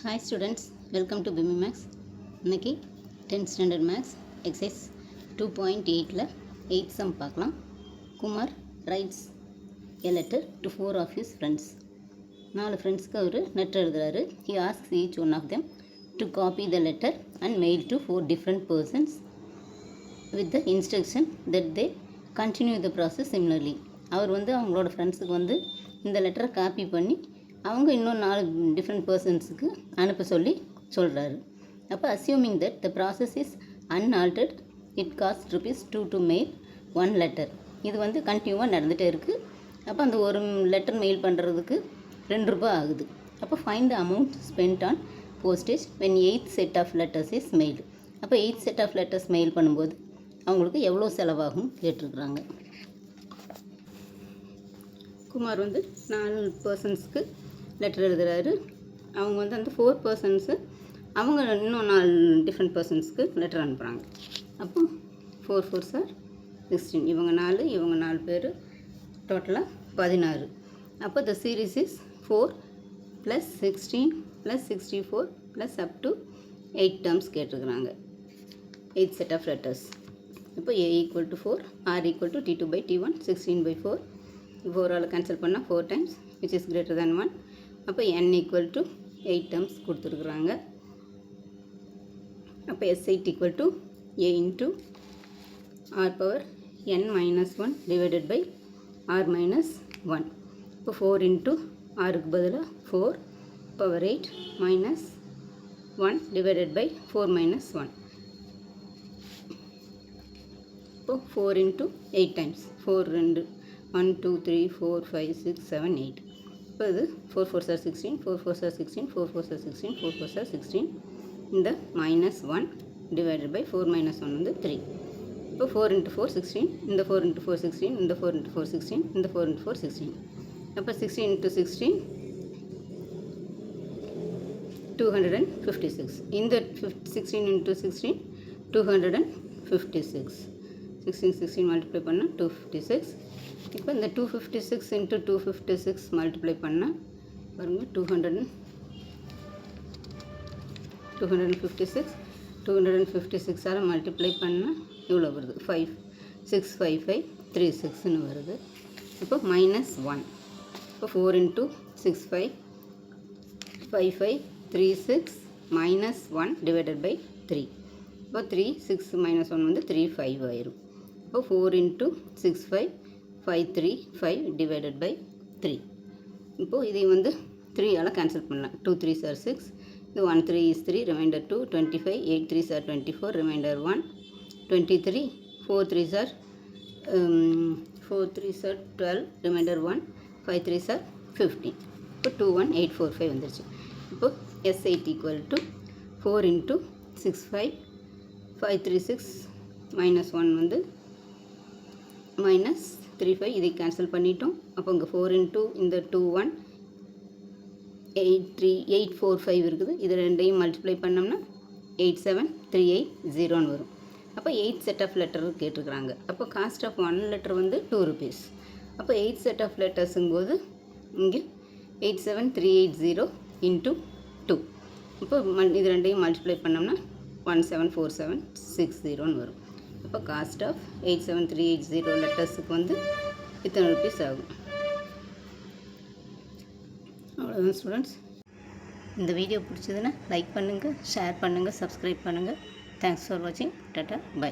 Hi students, welcome to BIMI Max. இன்னைக்கு 10th standard max exercise 2.8ல 8th sum பார்க்கலாம். Kumar writes a letter to 4 of his friends. 4 ஃப்ரெண்ட்ஸ்க்கு ஒரு letter எழுதுறாரு. He asks each one of them to copy the letter and mail to 4 different persons with the instruction that they continue the process similarly. அவர் அவங்களோட ஃப்ரெண்ட்ஸுக்கு இந்த லெட்டரை copy பண்ணி அவங்க இன்னும் 4 டிஃப்ரெண்ட் பர்சன்ஸுக்கு அனுப்ப சொல்கிறாரு. அப்போ assuming that the process is unaltered it cost ₹2 to mail 1 letter. இது கண்டினியூவாக நடந்துகிட்டே இருக்குது. அப்போ அந்த ஒரு லெட்டர் மெயில் பண்ணுறதுக்கு ₹2 ஆகுது. அப்போ find the amount spent on postage when 8th set of letters is mail. அப்போ 8th set of letters mail பண்ணும்போது அவங்களுக்கு எவ்வளோ செலவாகும் கேட்டிருக்குறாங்க. குமார் 4 பர்சன்ஸ்க்கு லெட்டர் எழுதுகிறாரு. அவங்க அந்த 4 பர்சன்ஸு அவங்க இன்னும் 4 டிஃப்ரெண்ட் பர்சன்ஸ்க்கு லெட்டர் அனுப்புகிறாங்க. அப்போ 4 4s are 16. இவங்க 4 பேர் டோட்டலாக 16. அப்போ the series is 4 + 16 + 64 + up to 8 terms கேட்டிருக்கிறாங்க. 8th set of letters. இப்போ A = 4, R = T2/T1, 16/4. 4 கேன்சல் பண்ணால் 4 times which is greater than 1. அப்போ n = 8 டேர்ம்ஸ் கொடுத்துருக்குறாங்க. அப்போ S8 = A into R power n minus 1 divided by R minus 1. இப்போ 4 into Rக்கு பதிலாக 4 power 8 minus 1 divided by 4 minus 1. இப்போ 4 into 8 times 4 2 1 2 3 4 5 6 7 8. இப்போ இது 4 4s are 16, 4 4s are 16, 4 4s are 16, 4 4s are 16. இந்த -1 divided by 4 minus 1 3. இப்போ 4 into 4 16, இந்த 4 into 4 16, இந்த 4 into 4 16, இந்த 4 into 4 16. அப்போ 16 into 16 256. இந்த 16 into 16 256. 16 மல்டிப்ளை பண்ணால் 256. இப்போ இந்த 256 into 256 மல்டிப்ளை பண்ணால் பாருங்கள் 256 மல்டிப்ளை பண்ணால் இவ்வளோ வருது 5 6 5 5 3 6ன்னு வருது. இப்போ -1. இப்போ 4 into 6 5 5 5 3 6 -1 divided by 3. இப்போ 3 6 minus 1 3 5 ஆயிரும். இப்போ 4 into 6 5 5 3 5 divided by 3. இப்போது இதை 3ஆல் கேன்சல் பண்ணலாம். 2 3s are 6. இது 1 3 is 3, remainder 2, 25, 8 3s are 24, remainder 1, 23, 4 3s are 12, remainder 1, 5 3s are 15. இப்போ 21845 வந்துருச்சு. இப்போது S8 = 4 into 6 5 536 minus 1 -35. இதை கேன்சல் பண்ணிட்டோம். அப்போ இங்கே 4 into இந்த 21 845 இருக்குது. இது ரெண்டையும் மல்டிப்ளை பண்ணோம்னா 87380 வரும். அப்போ 8th செட் ஆஃப் லெட்டர் கேட்டிருக்கிறாங்க. அப்போ காஸ்ட் ஆஃப் 1 லெட்டர் ₹2. அப்போ 8th செட் ஆஃப் லெட்டர்ஸுங்கும்போது இங்கே 87380 into 2. இப்போ இது ரெண்டையும் மல்டிப்ளை பண்ணோம்னா 174760 வரும். இப்போ காஸ்ட் ஆஃப் 87380 லெட்டர்ஸுக்கு இத்தனை ரூபீஸ் ஆகும். அவ்வளோதான் ஸ்டூடெண்ட்ஸ். இந்த வீடியோ பிடிச்சதுன்னா லைக் பண்ணுங்கள், ஷேர் பண்ணுங்கள், சப்ஸ்கிரைப் பண்ணுங்கள். தேங்க்ஸ் ஃபார் வாட்சிங். Tata, by.